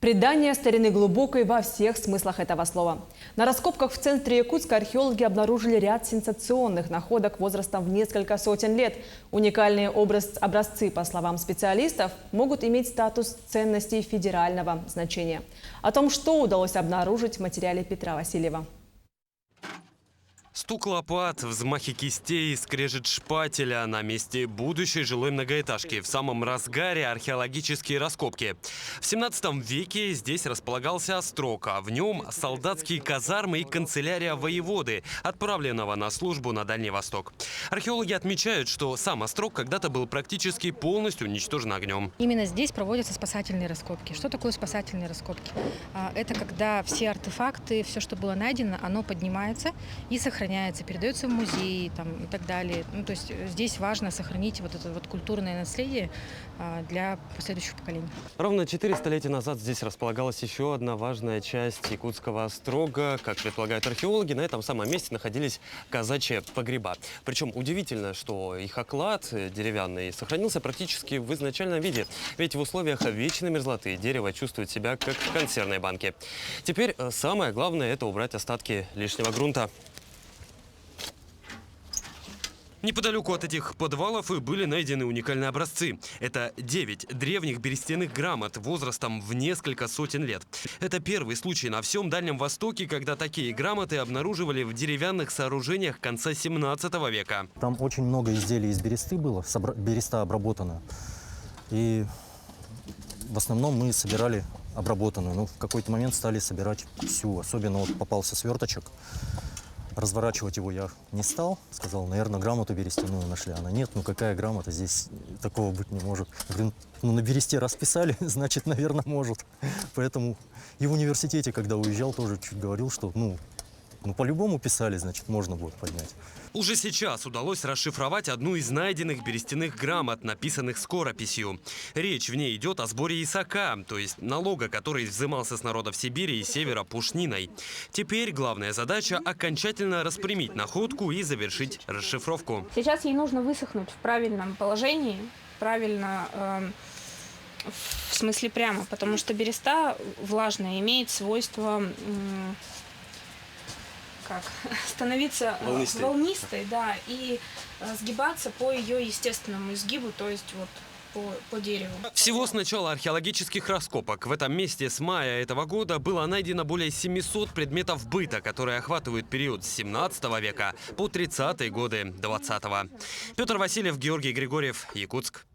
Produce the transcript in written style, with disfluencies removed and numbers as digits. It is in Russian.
Предание старины глубокой во всех смыслах этого слова. На раскопках в центре Якутска археологи обнаружили ряд сенсационных находок возрастом в несколько сотен лет. Уникальные образцы, по словам специалистов, могут иметь статус ценностей федерального значения. О том, что удалось обнаружить в материале Петра Васильева. Стук лопат, взмахи кистей, скрежет шпателя на месте будущей жилой многоэтажки. В самом разгаре археологические раскопки. В 17 веке здесь располагался острог, а в нем солдатские казармы и канцелярия воеводы, отправленного на службу на Дальний Восток. Археологи отмечают, что сам острог когда-то был практически полностью уничтожен огнем. Именно здесь проводятся спасательные раскопки. Что такое спасательные раскопки? Это когда все артефакты, все, что было найдено, оно поднимается и сохраняется, передается в музей и так далее. То есть здесь важно сохранить вот это вот культурное наследие для последующих поколений. Ровно 4 столетия назад здесь располагалась еще одна важная часть якутского острога. Как предполагают археологи, на этом самом месте находились казачьи погреба. Причем удивительно, что их оклад деревянный сохранился практически в изначальном виде. Ведь в условиях вечной мерзлоты дерево чувствует себя как в консервной банке. Теперь самое главное – это убрать остатки лишнего грунта. Неподалеку от этих подвалов и были найдены уникальные образцы. Это 9 древних берестяных грамот возрастом в несколько сотен лет. Это первый случай на всем Дальнем Востоке, когда такие грамоты обнаруживали в деревянных сооружениях конца 17 века. Там очень много изделий из бересты было, береста обработана. И в основном мы собирали обработанную. Но в какой-то момент стали собирать всю. Особенно вот попался сверточек. Разворачивать его я не стал. Сказал, наверное, грамоту берестяную нашли. Она нет, какая грамота, здесь такого быть не может. Говорю, на бересте расписали, значит, наверное, может. Поэтому и в университете, когда уезжал, тоже чуть говорил, что по-любому писали, значит, можно будет поднять. Уже сейчас удалось расшифровать одну из найденных берестяных грамот, написанных скорописью. Речь в ней идет о сборе исака, то есть налога, который взимался с народов Сибири и севера пушниной. Теперь главная задача – окончательно распрямить находку и завершить расшифровку. Сейчас ей нужно высохнуть в правильном положении, правильно, в смысле прямо, потому что береста влажная имеет свойство становиться волнистой, да, и сгибаться по ее естественному изгибу, то есть вот по дереву. Всего с начала археологических раскопок в этом месте с мая этого года было найдено более 700 предметов быта, которые охватывают период с 17 века по 30-е годы 20-го. Петр Васильев, Георгий Григорьев, Якутск.